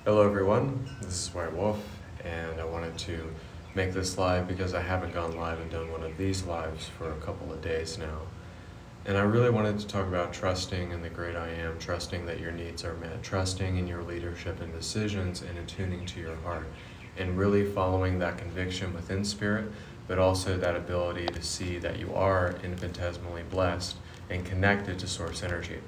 Hello everyone, this is White Wolf, and I wanted to make this live because I haven't gone live and done one of these lives for a couple of days now. And I really wanted to talk about trusting in the great I am, trusting that your needs are met, trusting in your leadership and decisions and attuning to your heart, and really following that conviction within spirit, but also that ability to see that you are infinitesimally blessed and connected to source energy.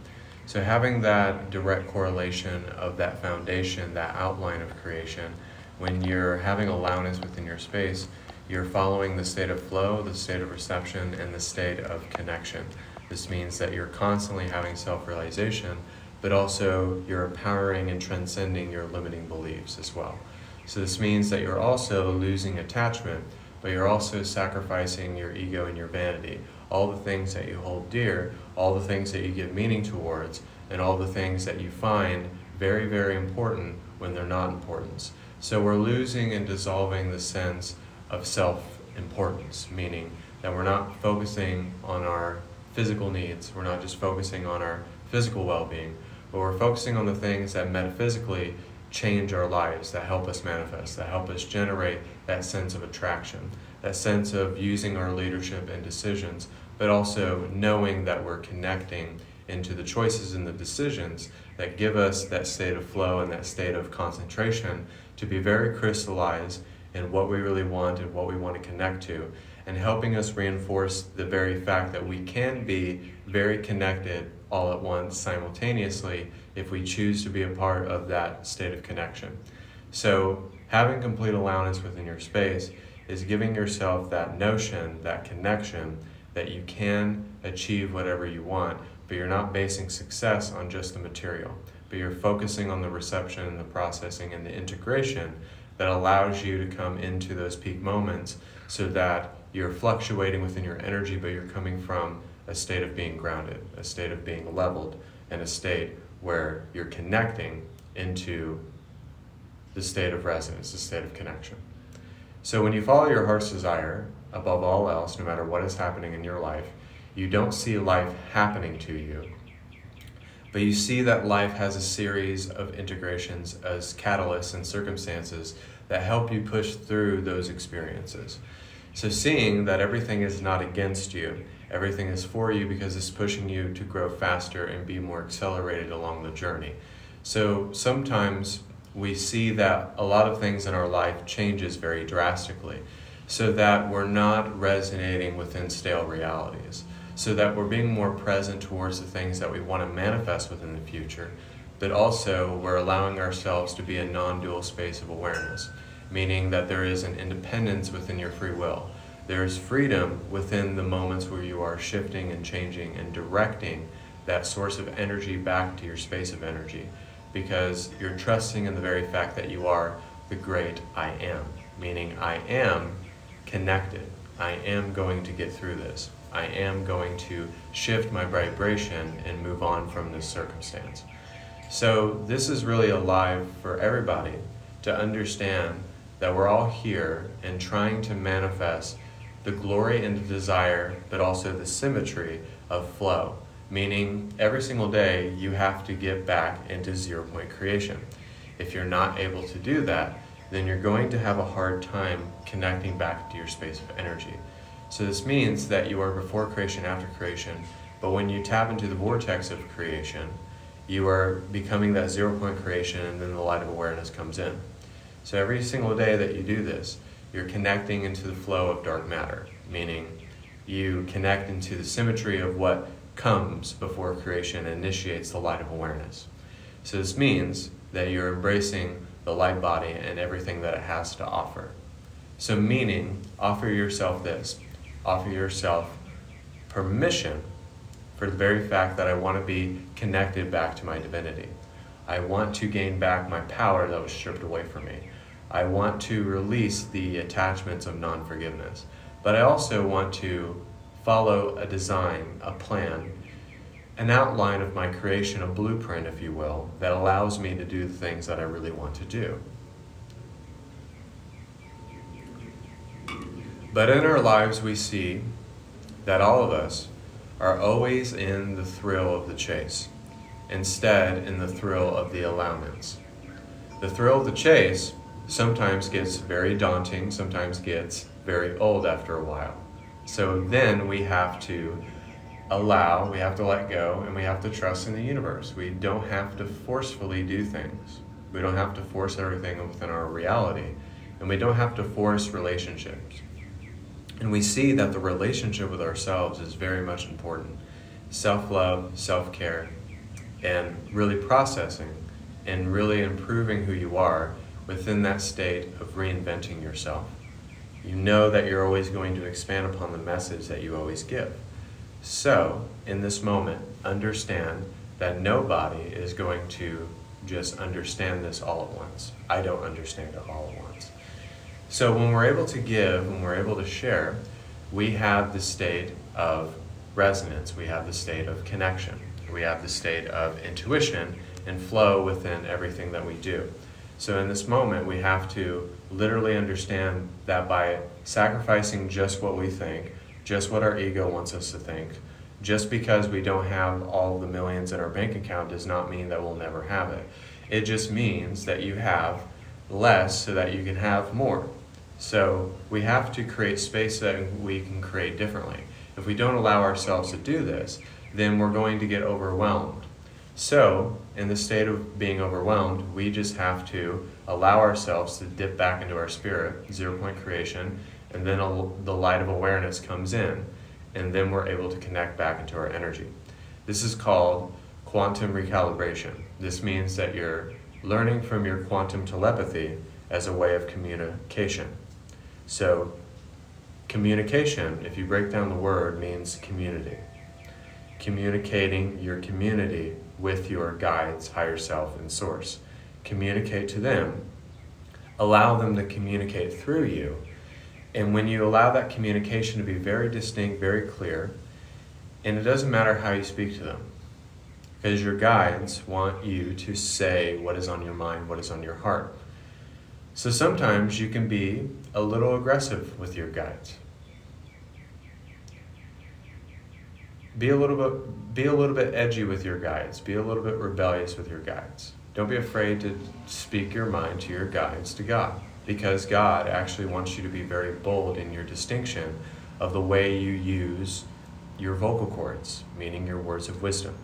So having that direct correlation of that foundation, that outline of creation, when you're having allowness within your space, you're following the state of flow, the state of reception, and the state of connection. This means that you're constantly having self-realization, but also you're empowering and transcending your limiting beliefs as well. So this means that you're also losing attachment, but you're also sacrificing your ego and your vanity, all the things that you hold dear, all the things that you give meaning towards, and all the things that you find very, very important when they're not important. So we're losing and dissolving the sense of self-importance, meaning that we're not focusing on our physical needs, we're not just focusing on our physical well-being, but we're focusing on the things that metaphysically change our lives, that help us manifest, that help us generate that sense of attraction, that sense of using our leadership and decisions, but also knowing that we're connecting into the choices and the decisions that give us that state of flow and that state of concentration to be very crystallized in what we really want and what we want to connect to, and helping us reinforce the very fact that we can be very connected all at once simultaneously if we choose to be a part of that state of connection. So having complete allowance within your space is giving yourself that notion, that connection, that you can achieve whatever you want, but you're not basing success on just the material, but you're focusing on the reception and the processing and the integration that allows you to come into those peak moments so that you're fluctuating within your energy, but you're coming from a state of being grounded, a state of being leveled, and a state where you're connecting into the state of resonance, the state of connection. So when you follow your heart's desire, above all else, no matter what is happening in your life, you don't see life happening to you, but you see that life has a series of integrations as catalysts and circumstances that help you push through those experiences. So seeing that everything is not against you, everything is for you because it's pushing you to grow faster and be more accelerated along the journey. So sometimes we see that a lot of things in our life changes very drastically so that we're not resonating within stale realities, so that we're being more present towards the things that we want to manifest within the future, but also we're allowing ourselves to be a non-dual space of awareness, meaning that there is an independence within your free will. There is freedom within the moments where you are shifting and changing and directing that source of energy back to your space of energy, because you're trusting in the very fact that you are the great I am, meaning I am connected. I am going to get through this. I am going to shift my vibration and move on from this circumstance. So this is really alive for everybody to understand that we're all here and trying to manifest the glory and the desire, but also the symmetry of flow. Meaning every single day you have to get back into 0 point creation. If you're not able to do that, then you're going to have a hard time connecting back to your space of energy. So this means that you are before creation, after creation, but when you tap into the vortex of creation, you are becoming that 0 point creation, and then the light of awareness comes in. So every single day that you do this, you're connecting into the flow of dark matter, meaning you connect into the symmetry of what comes before creation and initiates the light of awareness. So this means that you're embracing the light body and everything that it has to offer. So meaning, offer yourself this. Offer yourself permission for the very fact that I want to be connected back to my divinity. I want to gain back my power that was stripped away from me. I want to release the attachments of non-forgiveness. But I also want to follow a design, a plan, an outline of my creation, a blueprint, if you will, that allows me to do the things that I really want to do. But in our lives, we see that all of us are always in the thrill of the chase, instead in the thrill of the allowance. The thrill of the chase sometimes gets very daunting, sometimes gets very old after a while. So then we have to we have to let go, and we have to trust in the universe. We don't have to forcefully do things. We don't have to force everything within our reality, and we don't have to force relationships. And we see that the relationship with ourselves is very much important. Self-love, self-care, and really processing and really improving who you are within that state of reinventing yourself. You know that you're always going to expand upon the message that you always give. So, in this moment, understand that nobody is going to just understand this all at once. I don't understand it all at once. So when we're able to give, when we're able to share, we have the state of resonance, we have the state of connection, we have the state of intuition and flow within everything that we do. So in this moment, we have to literally understand that by sacrificing just what we think, just what our ego wants us to think, just because we don't have all the millions in our bank account does not mean that we'll never have it. It just means that you have less so that you can have more. So we have to create space that we can create differently. If we don't allow ourselves to do this, then we're going to get overwhelmed. So in the state of being overwhelmed, we just have to allow ourselves to dip back into our spirit, 0 point creation, and then the light of awareness comes in, and then we're able to connect back into our energy. This is called quantum recalibration. This means that you're learning from your quantum telepathy as a way of communication. So communication, if you break down the word, means community. Communicating your community with your guides, higher self, and source. Communicate to them. Allow them to communicate through you. And when you allow that communication to be very distinct, very clear, and it doesn't matter how you speak to them, because your guides want you to say what is on your mind, what is on your heart. So sometimes you can be a little aggressive with your guides. Be a little bit edgy with your guides. Be a little bit rebellious with your guides. Don't be afraid to speak your mind to your guides, to God, because God actually wants you to be very bold in your distinction of the way you use your vocal cords, meaning your words of wisdom.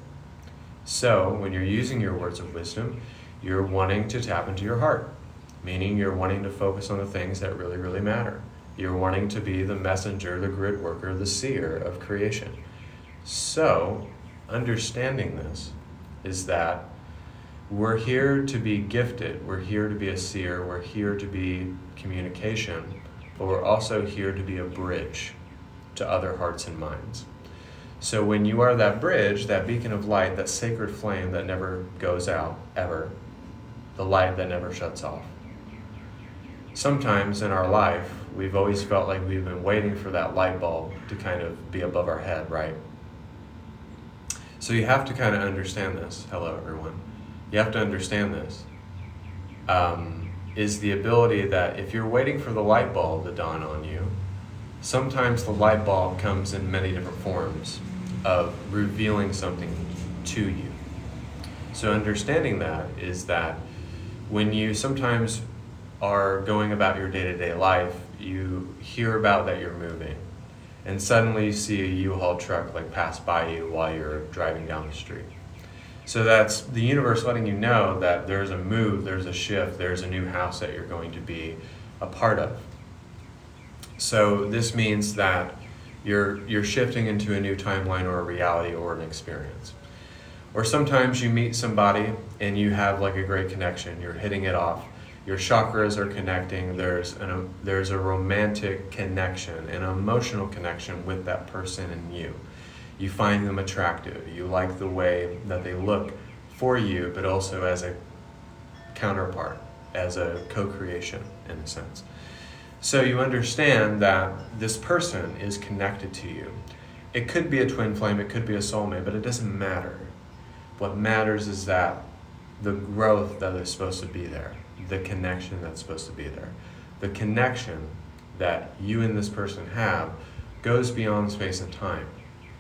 So when you're using your words of wisdom, you're wanting to tap into your heart, meaning you're wanting to focus on the things that really, really matter. You're wanting to be the messenger, the grid worker, the seer of creation. So understanding this is that we're here to be gifted, we're here to be a seer, we're here to be communication, but we're also here to be a bridge to other hearts and minds. So when you are that bridge, that beacon of light, that sacred flame that never goes out, ever, the light that never shuts off. Sometimes in our life, we've always felt like we've been waiting for that light bulb to kind of be above our head, right? So you have to kind of understand this. Hello, everyone. You have to understand this. Is the ability that if you're waiting for the light bulb to dawn on you, sometimes the light bulb comes in many different forms of revealing something to you. So understanding that is that when you sometimes are going about your day-to-day life, you hear about that you're moving, and suddenly you see a U-Haul truck like pass by you while you're driving down the street. So that's the universe letting you know that there's a move, there's a shift, there's a new house that you're going to be a part of. So this means that you're shifting into a new timeline or a reality or an experience. Or sometimes you meet somebody and you have like a great connection, you're hitting it off. Your chakras are connecting, there's a romantic connection, an emotional connection with that person and you. You find them attractive, you like the way that they look for you, but also as a counterpart, as a co-creation in a sense. So you understand that this person is connected to you. It could be a twin flame, it could be a soulmate, but it doesn't matter. What matters is that the growth that is supposed to be there, the connection that's supposed to be there. The connection that you and this person have goes beyond space and time.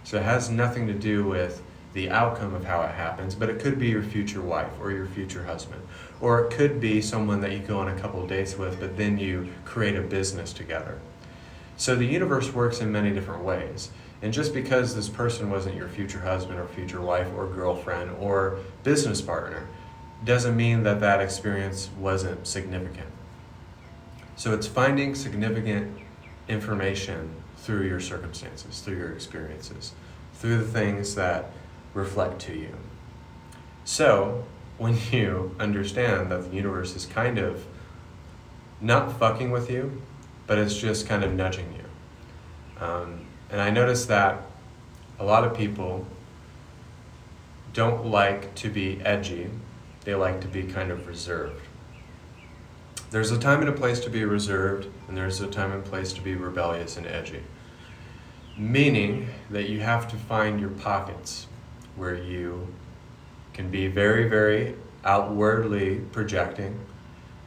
So it has nothing to do with the outcome of how it happens, but it could be your future wife or your future husband. Or it could be someone that you go on a couple of dates with, but then you create a business together. So the universe works in many different ways. And just because this person wasn't your future husband or future wife or girlfriend or business partner doesn't mean that that experience wasn't significant. So it's finding significant information through your circumstances, through your experiences, through the things that reflect to you. So when you understand that the universe is kind of not fucking with you, but it's just kind of nudging you. And I noticed that a lot of people don't like to be edgy. They like to be kind of reserved. There's a time and a place to be reserved, and there's a time and place to be rebellious and edgy. Meaning that you have to find your pockets where you can be very, very outwardly projecting,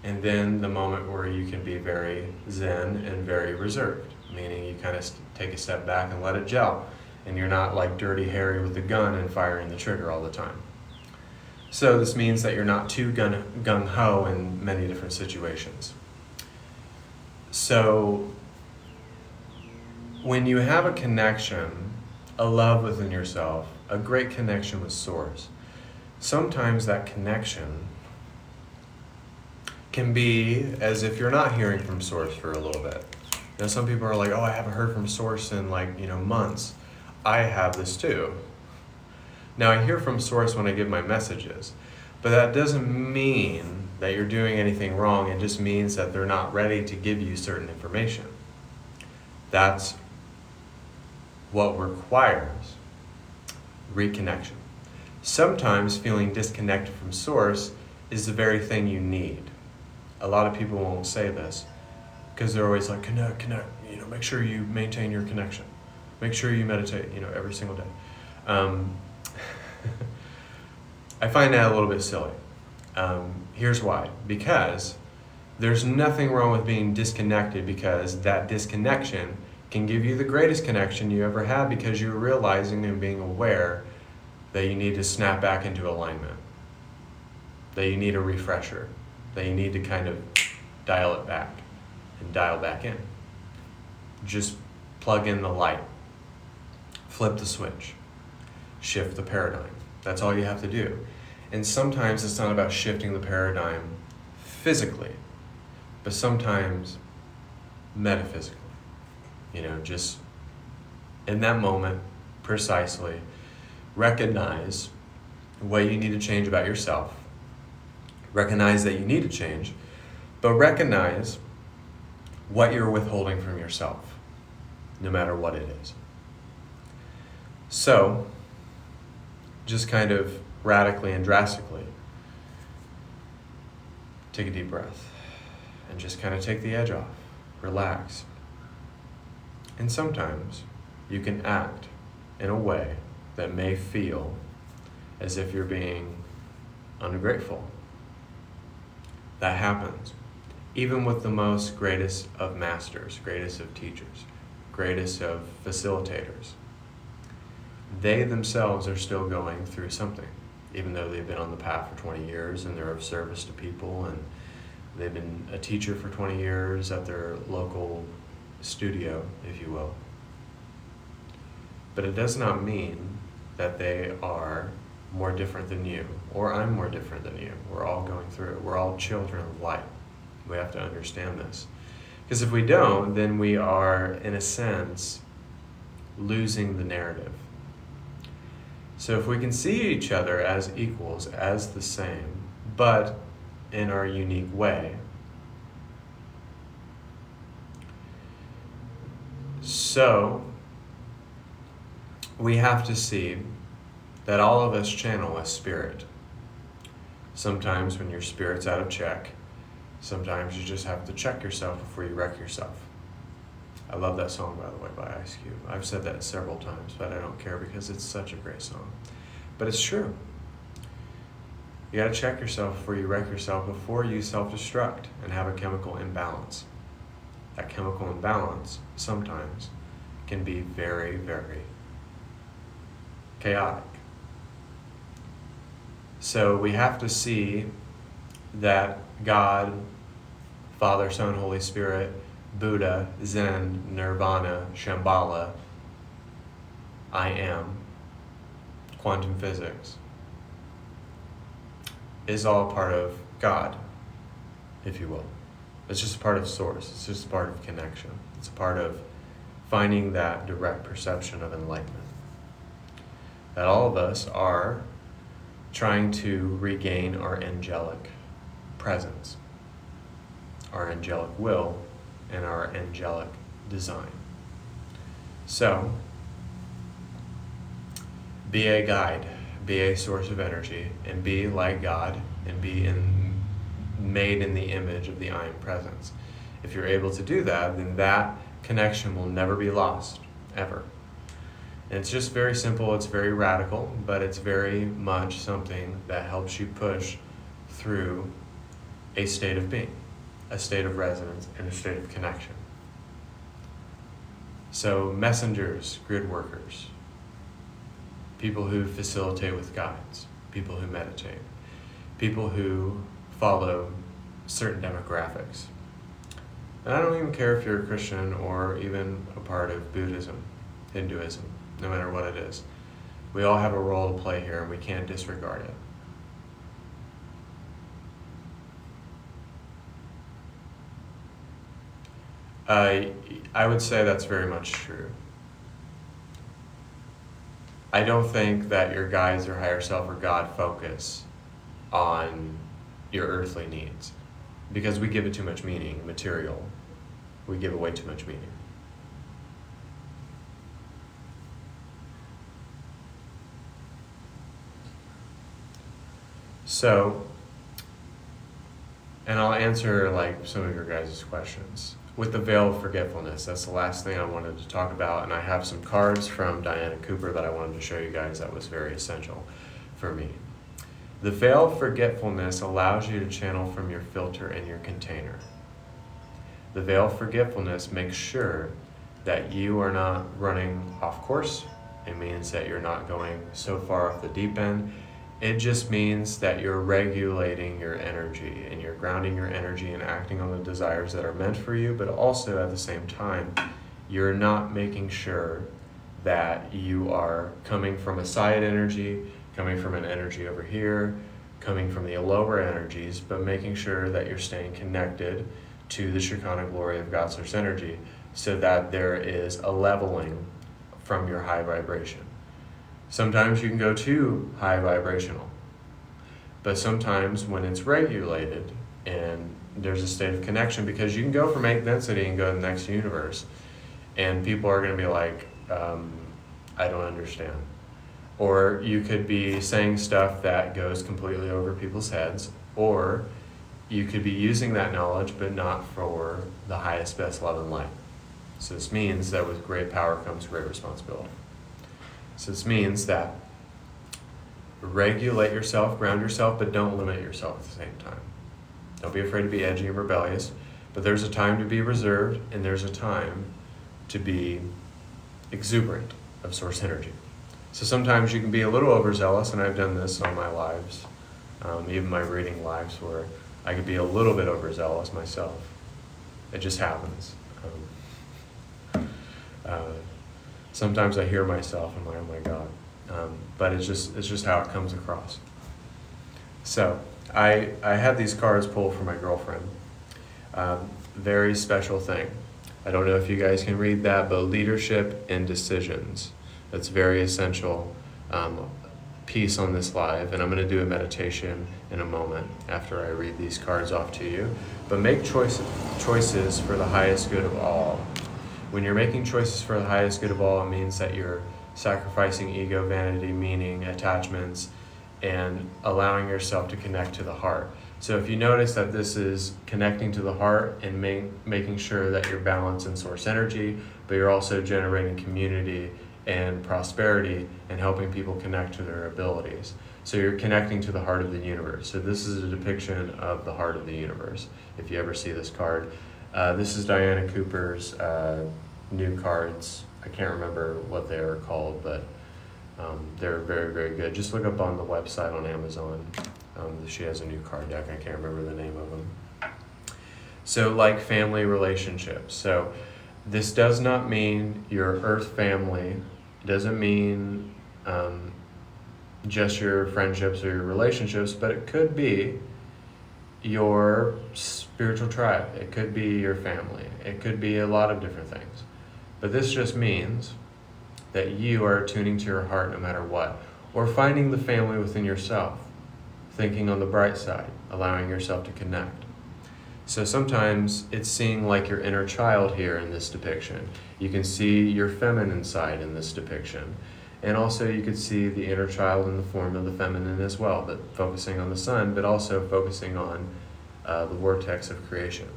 and then the moment where you can be very zen and very reserved, meaning you kind of take a step back and let it gel, and you're not like Dirty Harry with the gun and firing the trigger all the time. So this means that you're not too gung-ho in many different situations. So when you have a connection, a love within yourself, a great connection with Source, sometimes that connection can be as if you're not hearing from Source for a little bit. Now some people are like, oh, I haven't heard from Source in months. I have this too. Now I hear from Source when I give my messages, but that doesn't mean that you're doing anything wrong. It just means that they're not ready to give you certain information. That's what requires reconnection. Sometimes feeling disconnected from Source is the very thing you need. A lot of people won't say this because they're always like, connect, make sure you maintain your connection. Make sure you meditate, every single day. I find that a little bit silly. Here's why. Because there's nothing wrong with being disconnected, because that disconnection can give you the greatest connection you ever had, because you're realizing and being aware that you need to snap back into alignment, that you need a refresher, that you need to kind of dial it back and dial back in. Just plug in the light, flip the switch, shift the paradigm. That's all you have to do. And sometimes it's not about shifting the paradigm physically, but sometimes metaphysically. Just in that moment, precisely, recognize what you need to change about yourself. Recognize that you need to change, but recognize what you're withholding from yourself, no matter what it is. So, just kind of radically and drastically, take a deep breath and just kind of take the edge off, relax. And sometimes you can act in a way that may feel as if you're being ungrateful. That happens. Even with the most greatest of masters, greatest of teachers, greatest of facilitators, they themselves are still going through something, even though they've been on the path for 20 years and they're of service to people, and they've been a teacher for 20 years at their local studio, if you will. But it does not mean that they are more different than you, or I'm more different than you. We're all going through it. We're all children of light. We have to understand this. Because if we don't, then we are, in a sense, losing the narrative. So if we can see each other as equals, as the same, but in our unique way, so we have to see that all of us channel a spirit. Sometimes when your spirit's out of check, sometimes you just have to check yourself before you wreck yourself. I love that song, by the way, by Ice Cube. I've said that several times, but I don't care because it's such a great song. But it's true. You gotta check yourself before you wreck yourself, before you self-destruct and have a chemical imbalance. That chemical imbalance sometimes can be very, very chaotic. So we have to see that God, Father, Son, Holy Spirit, Buddha, Zen, Nirvana, Shambhala, I am, quantum physics, is all part of God, if you will. It's just a part of source. It's just a part of connection. It's a part of finding that direct perception of enlightenment. That all of us are trying to regain our angelic presence, our angelic will, and our angelic design. So, be a guide, be a source of energy, and be like God, and be made in the image of the I Am Presence. If you're able to do that, then that connection will never be lost, ever. And it's just very simple, it's very radical, but it's very much something that helps you push through a state of being, a state of resonance, and a state of connection. So messengers, grid workers, people who facilitate with guides, people who meditate, people who follow certain demographics. And I don't even care if you're a Christian or even a part of Buddhism, Hinduism, no matter what it is. We all have a role to play here and we can't disregard it. I would say that's very much true. I don't think that your guides or higher self or God focus on your earthly needs because we give it too much meaning, material. We give away too much meaning. So, and I'll answer like some of your guys' questions. With the veil of forgetfulness, that's the last thing I wanted to talk about, and I have some cards from Diana Cooper that I wanted to show you guys that was very essential for me. The veil of forgetfulness allows you to channel from your filter and your container. The veil of forgetfulness makes sure that you are not running off course. It means that you're not going so far off the deep end. It just means that you're regulating your energy and you're grounding your energy and acting on the desires that are meant for you, but also at the same time, you're not making sure that you are coming from a side energy, coming from an energy over here, coming from the lower energies, but making sure that you're staying connected to the Shekinah glory of God Source energy so that there is a leveling from your high vibration. Sometimes you can go too high vibrational, but sometimes when it's regulated and there's a state of connection, because you can go from 8th density and go to the next universe, and people are going to be like, I don't understand. Or you could be saying stuff that goes completely over people's heads, or you could be using that knowledge but not for the highest, best love and light. So this means that with great power comes great responsibility. So this means that regulate yourself, ground yourself, but don't limit yourself at the same time. Don't be afraid to be edgy and rebellious, but there's a time to be reserved and there's a time to be exuberant of source energy. So sometimes you can be a little overzealous, and I've done this on my lives, even my reading lives, where I could be a little bit overzealous myself. It just happens. Sometimes I hear myself and I'm like, oh my God. But it's just how it comes across. So I had these cards pulled for my girlfriend. Very special thing. I don't know if you guys can read that, but leadership and decisions. That's very essential piece on this live. And I'm going to do a meditation in a moment after I read these cards off to you. But make choices for the highest good of all. When you're making choices for the highest good of all, it means that you're sacrificing ego, vanity, meaning, attachments, and allowing yourself to connect to the heart. So if you notice that this is connecting to the heart and making sure that you're balanced in source energy, but you're also generating community and prosperity and helping people connect to their abilities. So you're connecting to the heart of the universe. So this is a depiction of the heart of the universe, if you ever see this card. This is Diana Cooper's new cards. I can't remember what they are called, but They're very, very good. Just look up on the website on Amazon. She has a new card deck. I can't remember the name of them. So like family relationships. So this does not mean your earth family. It doesn't mean just your friendships or your relationships, but it could be your spiritual tribe. It could be your family. It could be a lot of different things. But this just means that you are tuning to your heart no matter what, or finding the family within yourself, thinking on the bright side, allowing yourself to connect. So sometimes it's seeing like your inner child here in this depiction. You can see your feminine side in this depiction. And also you could see the inner child in the form of the feminine as well, but focusing on the sun, but also focusing on the vortex of creation.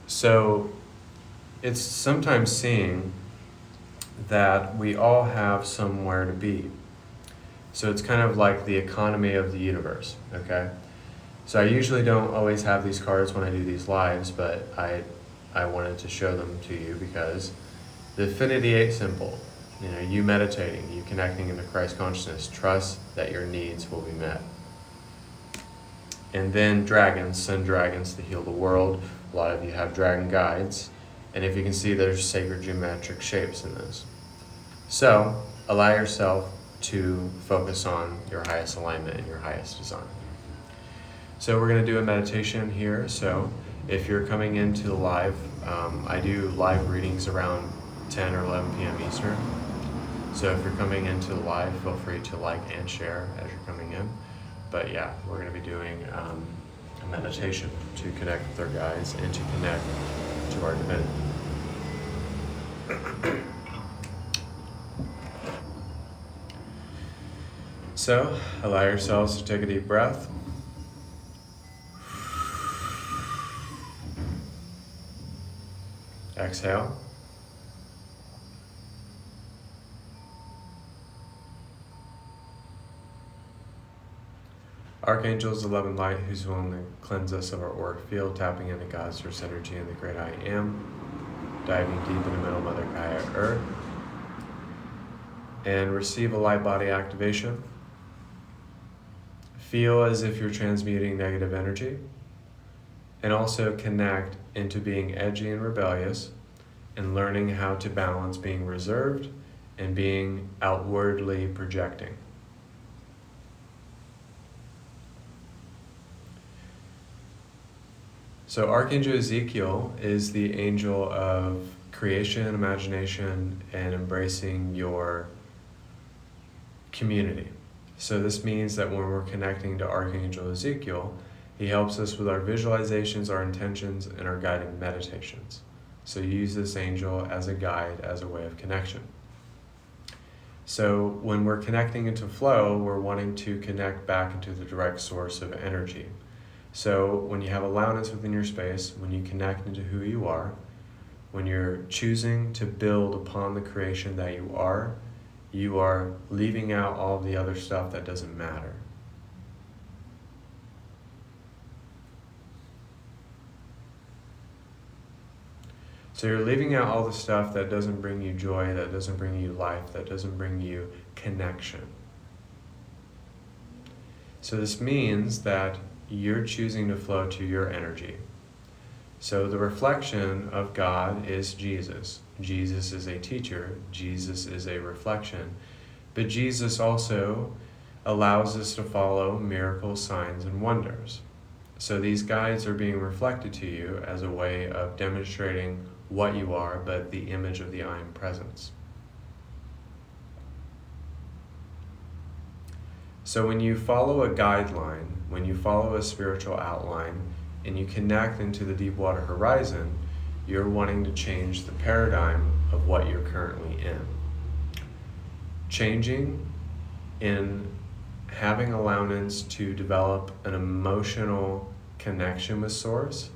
So it's sometimes seeing that we all have somewhere to be. So it's kind of like the economy of the universe, okay? So I usually don't always have these cards when I do these lives, but I wanted to show them to you because the Affinity 8 symbol, you meditating, you connecting into Christ consciousness, trust that your needs will be met. And then dragons, send dragons to heal the world. A lot of you have dragon guides. And if you can see, there's sacred geometric shapes in this. So allow yourself to focus on your highest alignment and your highest design. So we're going to do a meditation here. So if you're coming into the live, I do live readings around 10 or 11 p.m. Eastern. So if you're coming into the live, feel free to like and share as you're coming in. But yeah, we're going to be doing a meditation to connect with our guides and to connect to our divinity. So allow yourselves to take a deep breath. Exhale. Archangels, the love and light, who's willing to cleanse us of our auric field, tapping into God's source energy and the great I am, diving deep into Middle Mother Gaia Earth, and receive a light body activation. Feel as if you're transmuting negative energy, and also connect into being edgy and rebellious, and learning how to balance being reserved and being outwardly projecting. So Archangel Ezekiel is the angel of creation, imagination, and embracing your community. So this means that when we're connecting to Archangel Ezekiel, he helps us with our visualizations, our intentions, and our guided meditations. So use this angel as a guide, as a way of connection. So when we're connecting into flow, we're wanting to connect back into the direct source of energy. So when you have allowness within your space, when you connect into who you are, when you're choosing to build upon the creation that you are leaving out all the other stuff that doesn't matter. So you're leaving out all the stuff that doesn't bring you joy, that doesn't bring you life, that doesn't bring you connection. So this means that you're choosing to flow to your energy. So the reflection of God is Jesus. Jesus is a teacher. Jesus is a reflection. But Jesus also allows us to follow miracles, signs, and wonders. So these guides are being reflected to you as a way of demonstrating what you are, but the image of the I Am Presence. So when you follow a guideline, when you follow a spiritual outline, and you connect into the deep water horizon, you're wanting to change the paradigm of what you're currently in. Changing in having allowance to develop an emotional connection with Source,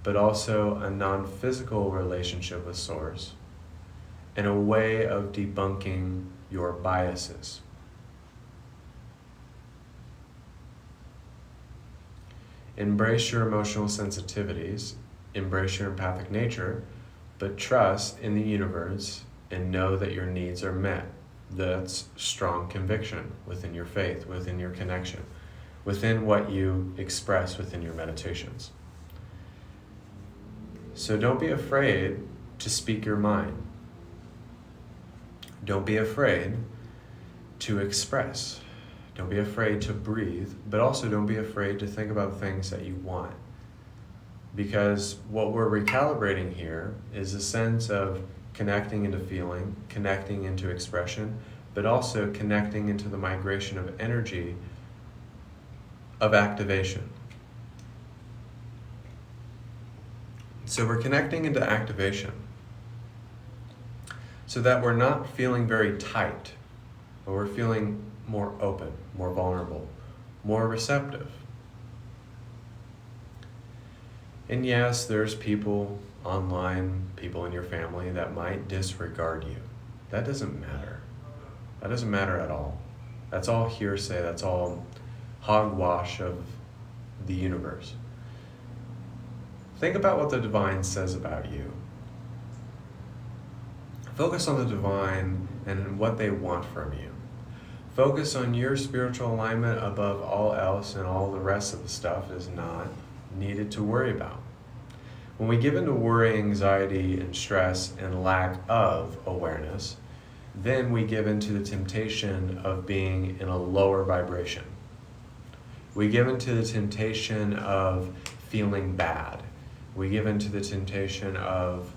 but also a non-physical relationship with Source, and a way of debunking your biases. Embrace your emotional sensitivities, embrace your empathic nature, but trust in the universe and know that your needs are met. That's strong conviction within your faith, within your connection, within what you express within your meditations. So don't be afraid to speak your mind. Don't be afraid to express. Don't be afraid to breathe, but also don't be afraid to think about things that you want. Because what we're recalibrating here is a sense of connecting into feeling, connecting into expression, but also connecting into the migration of energy of activation. So we're connecting into activation so that we're not feeling very tight, but we're feeling more open, more vulnerable, more receptive. And yes, there's people online, people in your family that might disregard you. That doesn't matter. That doesn't matter at all. That's all hearsay. That's all hogwash of the universe. Think about what the divine says about you. Focus on the divine and what they want from you. Focus on your spiritual alignment above all else, and all the rest of the stuff is not needed to worry about. When we give into worry, anxiety, and stress and lack of awareness, then we give into the temptation of being in a lower vibration. We give into the temptation of feeling bad. We give into the temptation of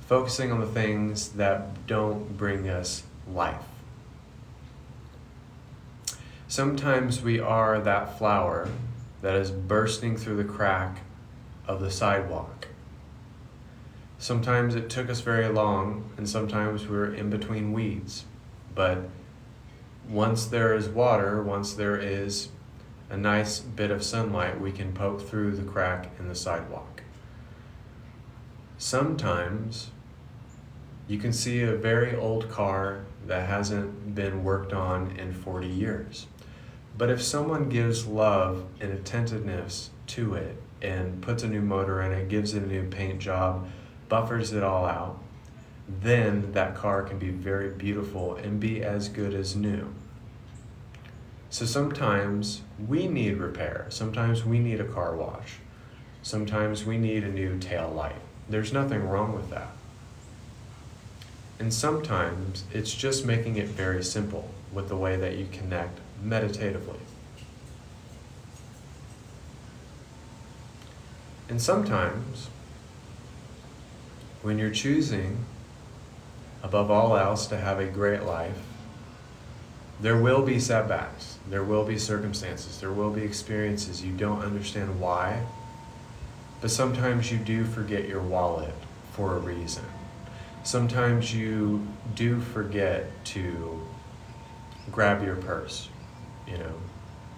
focusing on the things that don't bring us life. Sometimes we are that flower that is bursting through the crack of the sidewalk. Sometimes it took us very long, and sometimes we're in between weeds. But once there is water, once there is a nice bit of sunlight, we can poke through the crack in the sidewalk. Sometimes you can see a very old car that hasn't been worked on in 40 years. But if someone gives love and attentiveness to it and puts a new motor in it, gives it a new paint job, buffers it all out, then that car can be very beautiful and be as good as new. So sometimes we need repair. Sometimes we need a car wash. Sometimes we need a new tail light. There's nothing wrong with that. And sometimes it's just making it very simple with the way that you connect meditatively. And sometimes when you're choosing, above all else, to have a great life, there will be setbacks, there will be circumstances, there will be experiences you don't understand why, but sometimes you do forget your wallet for a reason. Sometimes you do forget to grab your purse,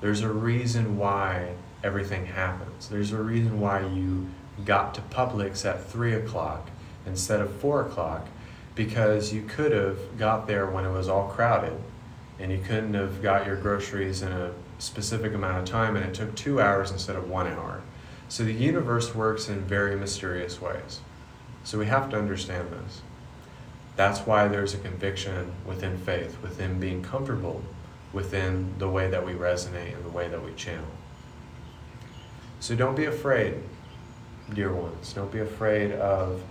There's a reason why everything happens. There's a reason why you got to Publix at 3 o'clock instead of 4 o'clock, because you could have got there when it was all crowded, and you couldn't have got your groceries in a specific amount of time, and it took 2 hours instead of 1 hour. So the universe works in very mysterious ways. So we have to understand this. That's why there's a conviction within faith, within being comfortable within the way that we resonate and the way that we channel. So don't be afraid, dear ones. Don't be afraid of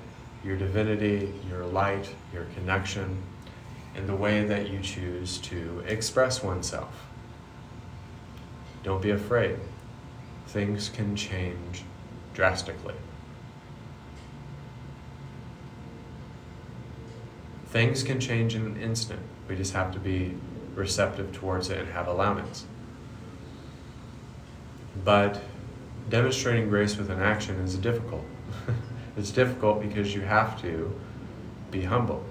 your divinity, your light, your connection, and the way that you choose to express oneself. Don't be afraid. Things can change drastically. Things can change in an instant. We just have to be receptive towards it and have allowance. But demonstrating grace with an action is difficult. It's difficult because you have to be humble.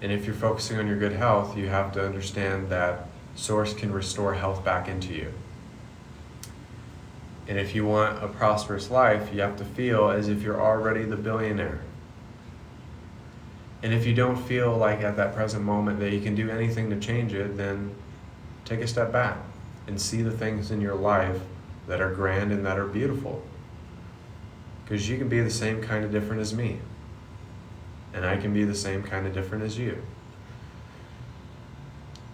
And if you're focusing on your good health, you have to understand that Source can restore health back into you. And if you want a prosperous life, you have to feel as if you're already the billionaire. And if you don't feel like at that present moment that you can do anything to change it, then take a step back and see the things in your life that are grand and that are beautiful. Because you can be the same kind of different as me. And I can be the same kind of different as you.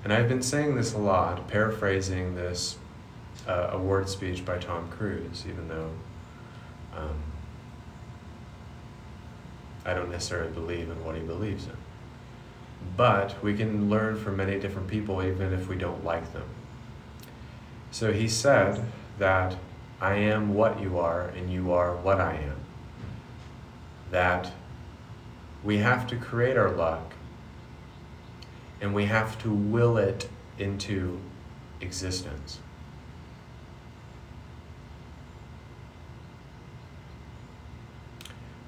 And I've been saying this a lot, paraphrasing this award speech by Tom Cruise, even though I don't necessarily believe in what he believes in. But we can learn from many different people even if we don't like them. So he said that I am what you are and you are what I am. That we have to create our luck and we have to will it into existence.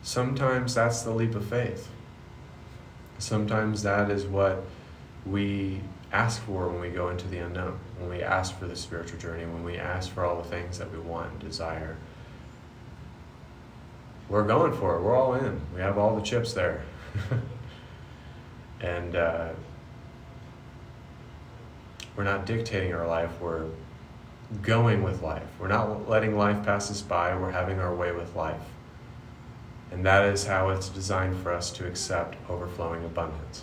Sometimes that's the leap of faith. Sometimes that is what we ask for when we go into the unknown, when we ask for the spiritual journey, when we ask for all the things that we want and desire. We're going for it. We're all in. We have all the chips there. And we're not dictating our life. We're going with life. We're not letting life pass us by. We're having our way with life. And that is how it's designed for us to accept overflowing abundance.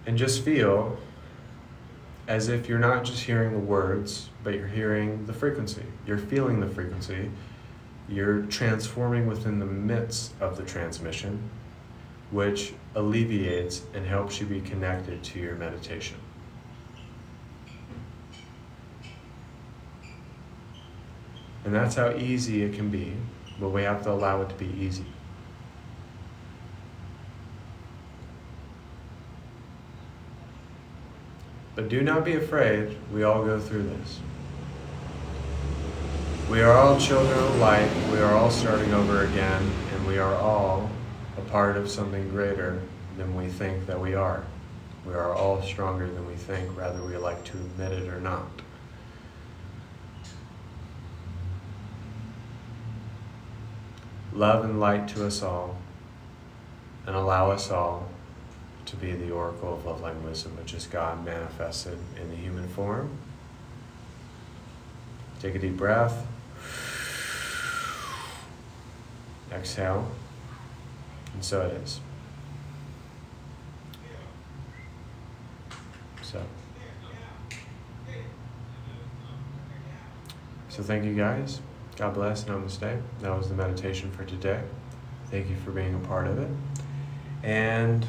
And just feel as if you're not just hearing the words, but you're hearing the frequency. You're feeling the frequency. You're transforming within the midst of the transmission, which alleviates and helps you be connected to your meditation. And that's how easy it can be, but we have to allow it to be easy. But do not be afraid, we all go through this. We are all children of light, we are all starting over again, and we are all a part of something greater than we think that we are. We are all stronger than we think, whether we like to admit it or not. Love and light to us all, and allow us all to be the oracle of love, light, and wisdom, which is God manifested in the human form. Take a deep breath. Exhale. And so it is. So thank you guys. God bless. Namaste. That was the meditation for today. Thank you for being a part of it. And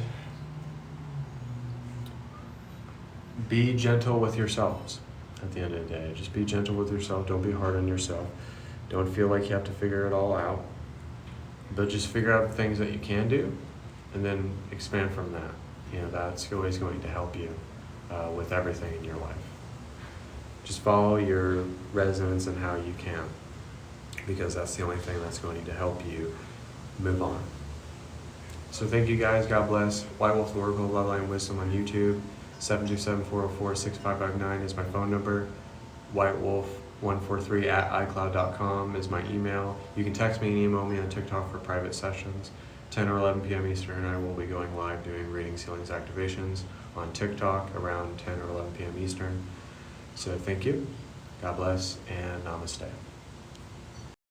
be gentle with yourselves at the end of the day. Just be gentle with yourself. Don't be hard on yourself. Don't feel like you have to figure it all out. But just figure out the things that you can do and then expand from that. You know, that's always going to help you with everything in your life. Just follow your resonance and how you can, because that's the only thing that's going to help you move on. So thank you guys. God bless. White Wolf Oracle, Love, Light, and Wisdom on YouTube. 727-404-6559 is my phone number. whitewolf143@icloud.com is my email. You can text me and email me on TikTok for private sessions. 10 or 11 p.m. Eastern, I will be going live doing readings, healings, activations on TikTok around 10 or 11 p.m. Eastern. So thank you. God bless and namaste.